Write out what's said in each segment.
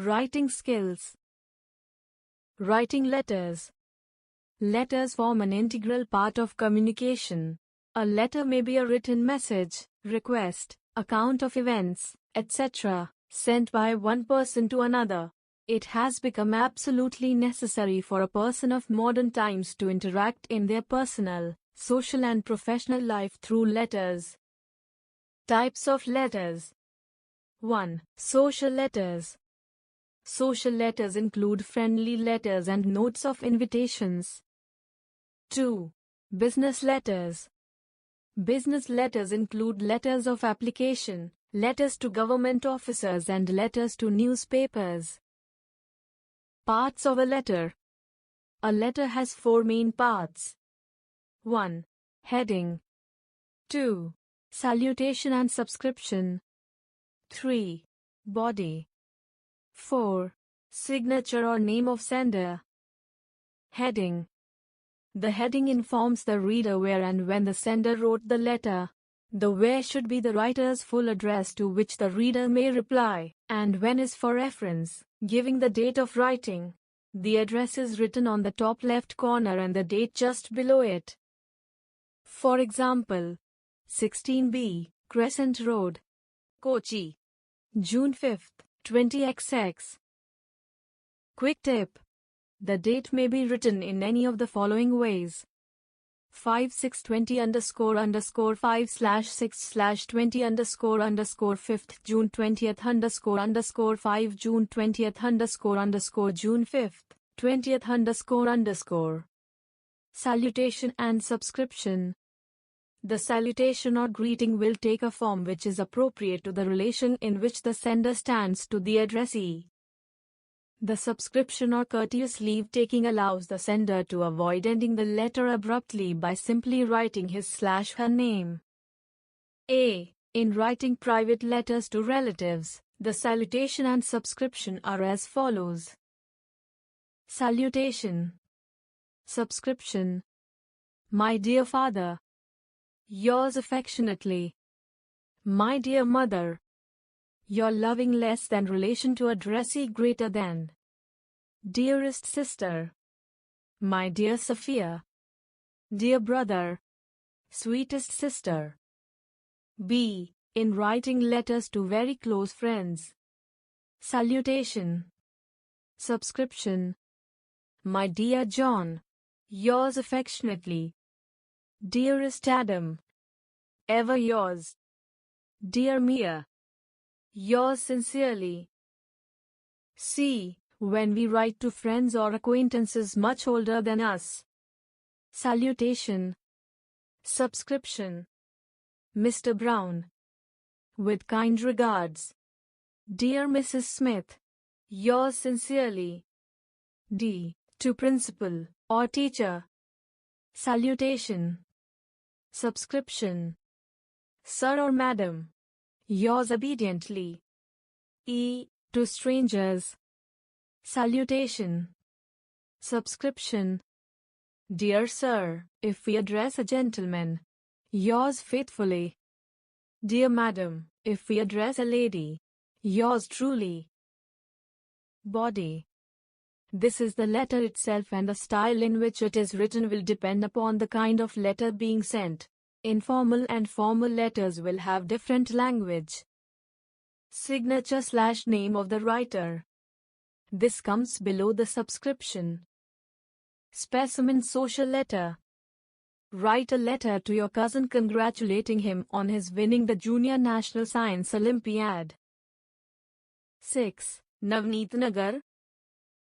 Writing skills. Writing letters. Letters form an integral part of communication. A letter may be a written message, request, account of events, etc., sent by one person to another. It has become absolutely necessary for a person of modern times to interact in their personal, social and professional life through letters. Types of letters. 1. Social letters. Social letters include friendly letters and notes of invitations. 2. Business letters. Business letters include letters of application, letters to government officers and letters to newspapers. Parts of a letter. A letter has 4 main parts. 1. Heading. 2. Salutation and subscription. 3. Body. 4. Signature or name of sender. Heading. The heading informs the reader where and when the sender wrote the letter. The where should be the writer's full address to which the reader may reply, and when is for reference, giving the date of writing. The address is written on the top left corner and the date just below it. For example, 16B, Crescent Road, Kochi, June 5th, 20XX. Quick tip. The date may be written in any of the following ways. 5/6/20_5/6/20_5th June 20th_5 June 20th_June 5th 20th_. Salutation and subscription. The salutation or greeting will take a form which is appropriate to the relation in which the sender stands to the addressee. The subscription or courteous leave-taking allows the sender to avoid ending the letter abruptly by simply writing his/her name. A. In writing private letters to relatives, the salutation and subscription are as follows. Salutation. Subscription. My dear father. Yours affectionately. My dear mother. Your loving less than relation to addressee greater than. Dearest sister. My dear Sophia. Dear brother. Sweetest sister. B. In writing letters to very close friends. Salutation. Subscription. My dear John. Yours affectionately. Dearest Adam. Ever yours. Dear Mia. Yours sincerely. C. When we write to friends or acquaintances much older than us. Salutation. Subscription. Mr. Brown. With kind regards. Dear Mrs. Smith. Yours sincerely. D. To principal or teacher. Salutation. Subscription. Sir or Madam. Yours obediently. E. To strangers. Salutation. Subscription. Dear Sir, if we address a gentleman. Yours faithfully. Dear Madam, if we address a lady. Yours truly. Body. This is the letter itself, and the style in which it is written will depend upon the kind of letter being sent. Informal and formal letters will have different language. Signature/name of the writer. This comes below the subscription. Specimen social letter. Write a letter to your cousin congratulating him on his winning the Junior National Science Olympiad. 6. Navneet Nagar,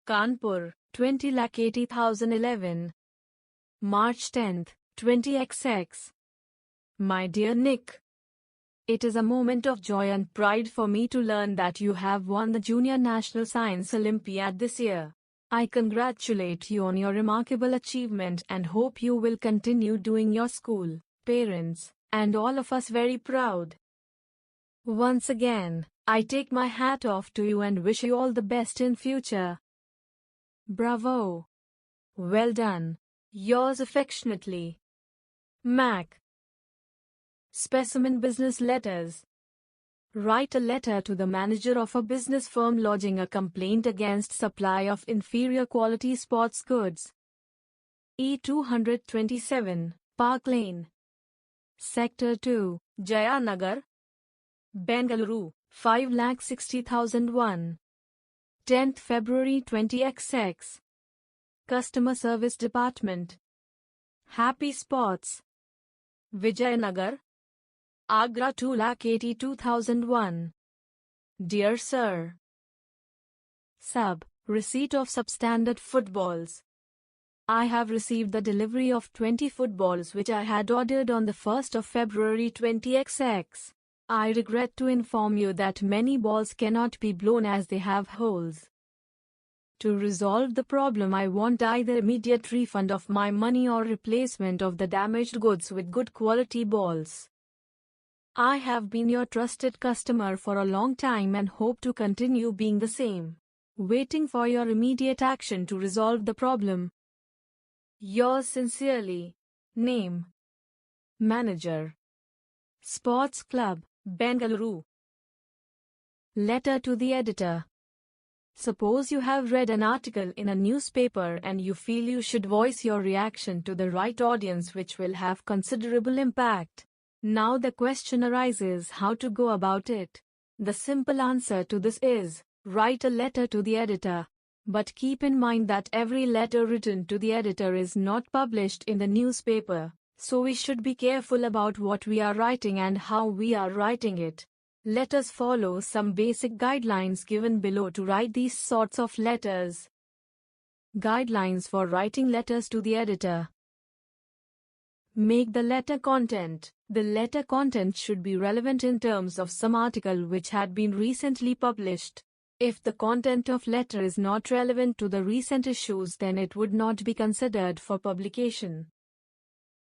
Kanpur, 20,80,011. March 10, 20XX. My dear Nick, it is a moment of joy and pride for me to learn that you have won the Junior National Science Olympiad this year. I congratulate you on your remarkable achievement and hope you will continue doing your school, parents, and all of us very proud. Once again, I take my hat off to you and wish you all the best in future. Bravo! Well done. Yours affectionately, Mac. Specimen business letters. Write a letter to the manager of a business firm lodging a complaint against supply of inferior quality sports goods. E227, Park Lane, Sector 2, Jayanagar, Bengaluru, 5,60,001. 10th February 20XX. Customer Service Department. Happy Sports, Vijayanagar, Agra, 2,82,001. Dear Sir. Sub. Receipt of substandard footballs. I have received the delivery of 20 footballs which I had ordered on the 1st of February 20XX. I regret to inform you that many balls cannot be blown as they have holes. To resolve the problem, I want either immediate refund of my money or replacement of the damaged goods with good quality balls. I have been your trusted customer for a long time and hope to continue being the same. Waiting for your immediate action to resolve the problem. Yours sincerely. Name. Manager. Sports Club, Bengaluru. Letter to the editor. Suppose you have read an article in a newspaper and you feel you should voice your reaction to the right audience, which will have considerable impact. Now the question arises how to go about it. The simple answer to this is, write a letter to the editor. But keep in mind that every letter written to the editor is not published in the newspaper, so we should be careful about what we are writing and how we are writing it. Let us follow some basic guidelines given below to write these sorts of letters. Guidelines for writing letters to the editor. Make the letter content. The letter content should be relevant in terms of some article which had been recently published. If the content of letter is not relevant to the recent issues, then it would not be considered for publication.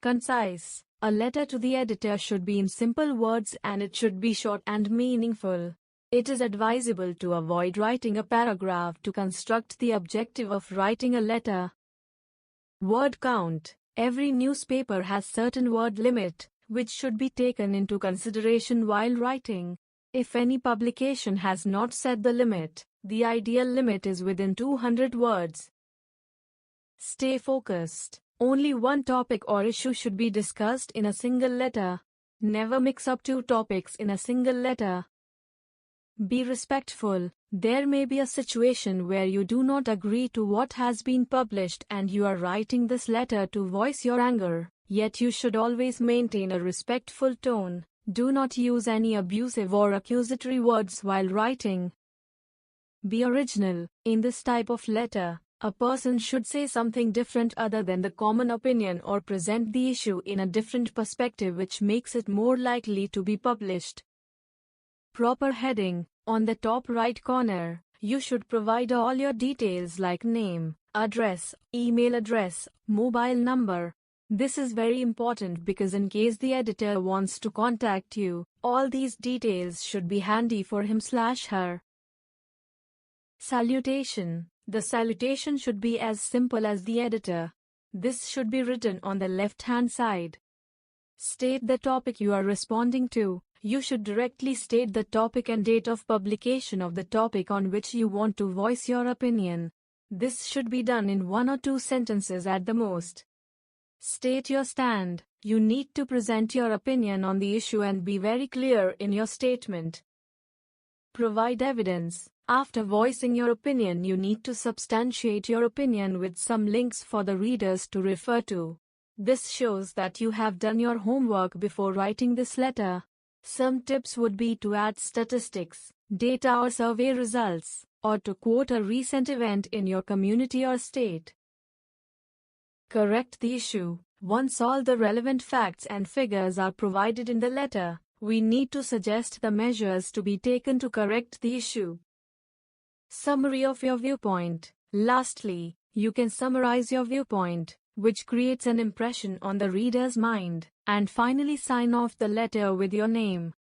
Concise. A letter to the editor should be in simple words and it should be short and meaningful. It is advisable to avoid writing a paragraph to construct the objective of writing a letter. Word count. Every newspaper has certain word limit, which should be taken into consideration while writing. If any publication has not set the limit, the ideal limit is within 200 words. Stay focused. Only one topic or issue should be discussed in a single letter. Never mix up two topics in a single letter. Be respectful. There may be a situation where you do not agree to what has been published and you are writing this letter to voice your anger, yet you should always maintain a respectful tone. Do not use any abusive or accusatory words while writing. Be original. In this type of letter, a person should say something different other than the common opinion or present the issue in a different perspective, which makes it more likely to be published. Proper heading. On the top right corner, you should provide all your details like name, address, email address, mobile number. This is very important because in case the editor wants to contact you, all these details should be handy for him/her. Salutation. The salutation should be as simple as the editor. This should be written on the left-hand side. State the topic you are responding to. You should directly state the topic and date of publication of the topic on which you want to voice your opinion. This should be done in 1 or 2 sentences at the most. State your stand. You need to present your opinion on the issue and be very clear in your statement. Provide evidence. After voicing your opinion, you need to substantiate your opinion with some links for the readers to refer to. This shows that you have done your homework before writing this letter. Some tips would be to add statistics, data or survey results, or to quote a recent event in your community or state. Correct the issue. Once all the relevant facts and figures are provided in the letter, we need to suggest the measures to be taken to correct the issue. Summary of your viewpoint. Lastly, you can summarize your viewpoint, which creates an impression on the reader's mind, and finally sign off the letter with your name.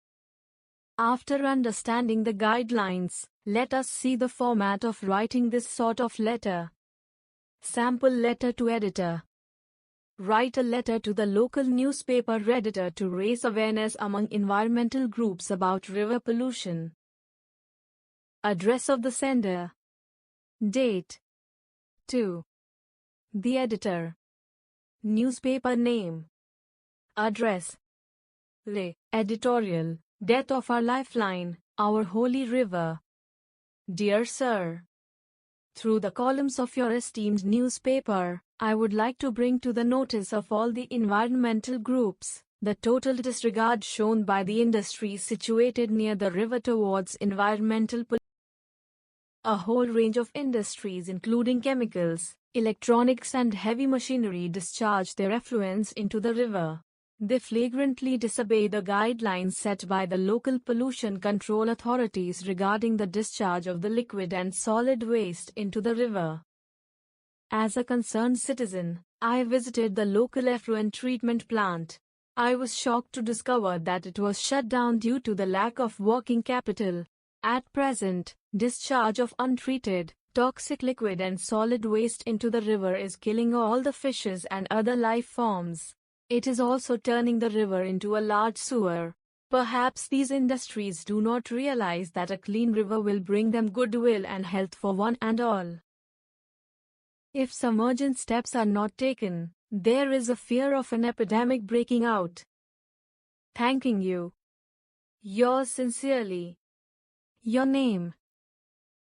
After understanding the guidelines, let us see the format of writing this sort of letter. Sample letter to editor. Write a letter to the local newspaper editor to raise awareness among environmental groups about river pollution. Address of the sender. Date. To the editor. Newspaper name. Address. Editorial. Death of our lifeline, our holy river. Dear Sir, through the columns of your esteemed newspaper, I would like to bring to the notice of all the environmental groups the total disregard shown by the industries situated near the river towards environmental pollution. A whole range of industries including chemicals, electronics and heavy machinery discharge their effluents into the river. They flagrantly disobey the guidelines set by the local pollution control authorities regarding the discharge of the liquid and solid waste into the river. As a concerned citizen, I visited the local effluent treatment plant. I was shocked to discover that it was shut down due to the lack of working capital. At present, discharge of untreated, toxic liquid and solid waste into the river is killing all the fishes and other life forms. It is also turning the river into a large sewer. Perhaps these industries do not realize that a clean river will bring them goodwill and health for one and all. If some urgent steps are not taken, there is a fear of an epidemic breaking out. Thanking you. Yours sincerely. Your name.